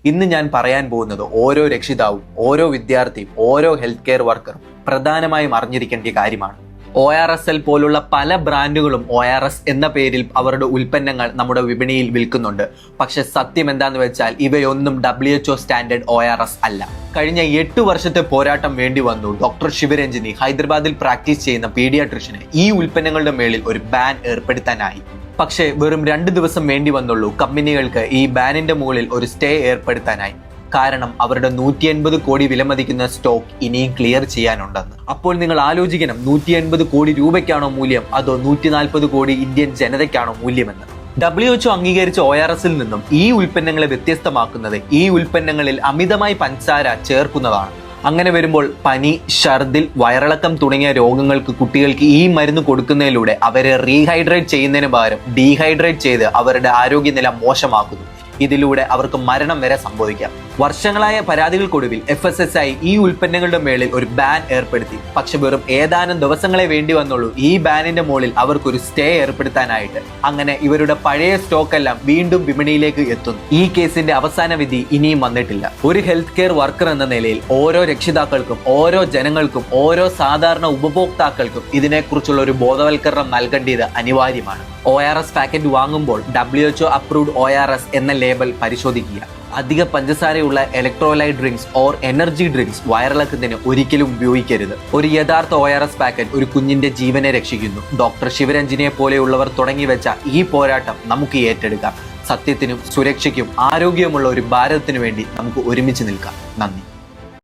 ഇന്ന് ഞാൻ പറയാൻ പോകുന്നത് ഓരോ രക്ഷിതാവും, ഓരോ വിദ്യാർത്ഥിയും, ഓരോ ഹെൽത്ത് കെയർ വർക്കറും പ്രധാനമായും അറിഞ്ഞിരിക്കേണ്ട കാര്യമാണ്. ORSL പോലുള്ള പല ബ്രാൻഡുകളും ORS എന്ന പേരിൽ അവരുടെ ഉൽപ്പന്നങ്ങൾ നമ്മുടെ വിപണിയിൽ വിൽക്കുന്നുണ്ട്. പക്ഷെ സത്യം എന്താന്ന് വെച്ചാൽ ഇവയൊന്നും WHO സ്റ്റാൻഡേർഡ് ORS അല്ല. കഴിഞ്ഞ 8 വർഷത്തെ പോരാട്ടം വേണ്ടി വന്നു ഡോക്ടർ ശിവരഞ്ജിനി ഹൈദരാബാദിൽ പ്രാക്ടീസ് ചെയ്യുന്ന പീഡിയാട്രിഷ്യന് ഈ ഉൽപ്പന്നങ്ങളുടെ മേളിൽ ഒരു ബാൻ ഏർപ്പെടുത്താനായി. പക്ഷേ വെറും 2 ദിവസം വേണ്ടി വന്നുള്ളൂ കമ്പനികൾക്ക് ഈ ബാനിന്റെ മുകളിൽ ഒരു സ്റ്റേ ഏർപ്പെടുത്താനായി. കാരണം അവരുടെ 180 കോടി വിലമതിക്കുന്ന സ്റ്റോക്ക് ഇനിയും ക്ലിയർ ചെയ്യാനുണ്ടെന്ന്. അപ്പോൾ നിങ്ങൾ ആലോചിക്കണം, 180 കോടി രൂപയ്ക്കാണോ മൂല്യം, അതോ 140 കോടി ഇന്ത്യൻ ജനതയ്ക്കാണോ മൂല്യമെന്ന്. WHO അംഗീകരിച്ച ORSൽ നിന്നും ഈ ഉൽപ്പന്നങ്ങളെ വ്യത്യസ്തമാക്കുന്നത് ഈ ഉൽപ്പന്നങ്ങളിൽ അമിതമായി പഞ്ചസാര ചേർക്കുന്നതാണ്. അങ്ങനെ വരുമ്പോൾ പനി, ഛർദിൽ, വയറിളക്കം തുടങ്ങിയ രോഗങ്ങൾക്ക് കുട്ടികൾക്ക് ഈ മരുന്ന് കൊടുക്കുന്നതിലൂടെ അവരെ റീഹൈഡ്രേറ്റ് ചെയ്യുന്നതിന് പകരം ഡീഹൈഡ്രേറ്റ് ചെയ്ത് അവരുടെ ആരോഗ്യനില മോശമാക്കുന്നു. ഇതിലൂടെ അവർക്ക് മരണം വരെ സംഭവിക്കാം. വർഷങ്ങളായ പരാതികൾക്കൊടുവിൽ FSSAI ഈ ഉൽപ്പന്നങ്ങളുടെ മേളിൽ ഒരു ബാൻ ഏർപ്പെടുത്തി. പക്ഷെ വെറും ഏതാനും ദിവസങ്ങളെ വേണ്ടി വന്നുള്ളൂ ഈ ബാനിന്റെ മുകളിൽ അവർക്കൊരു സ്റ്റേ ഏർപ്പെടുത്താനായിട്ട്. അങ്ങനെ ഇവരുടെ പഴയ സ്റ്റോക്ക് എല്ലാം വീണ്ടും വിപണിയിലേക്ക് എത്തുന്നു. ഈ കേസിന്റെ അവസാന വിധി ഇനിയും വന്നിട്ടില്ല. ഒരു ഹെൽത്ത് കെയർ വർക്കർ എന്ന നിലയിൽ ഓരോ രക്ഷിതാക്കൾക്കും, ഓരോ ജനങ്ങൾക്കും, ഓരോ സാധാരണ ഉപഭോക്താക്കൾക്കും ഇതിനെക്കുറിച്ചുള്ള ഒരു ബോധവൽക്കരണം നൽകേണ്ടത് അനിവാര്യമാണ്. ORS പാക്കറ്റ് വാങ്ങുമ്പോൾ WHO അപ്രൂവ്ഡ് ORS എന്ന ലേബൽ പരിശോധിക്കുക. അധിക പഞ്ചസാരയുള്ള electrolyte drinks or energy drinks വയറിളക്കത്തിന് ഒരിക്കലും ഉപയോഗിക്കരുത്. ഒരു യഥാർത്ഥ ORS പാക്കറ്റ് ഒരു കുഞ്ഞിന്റെ ജീവനെ രക്ഷിക്കുന്നു. ഡോക്ടർ ശിവരഞ്ജിനിയെ പോലെയുള്ളവർ തുടങ്ങിവെച്ച ഈ പോരാട്ടം നമുക്ക് ഏറ്റെടുക്കാം. സത്യത്തിനും സുരക്ഷയ്ക്കും ആരോഗ്യമുള്ള ഒരു ഭാരതത്തിനു വേണ്ടി നമുക്ക് ഒരുമിച്ച് നിൽക്കാം. നന്ദി.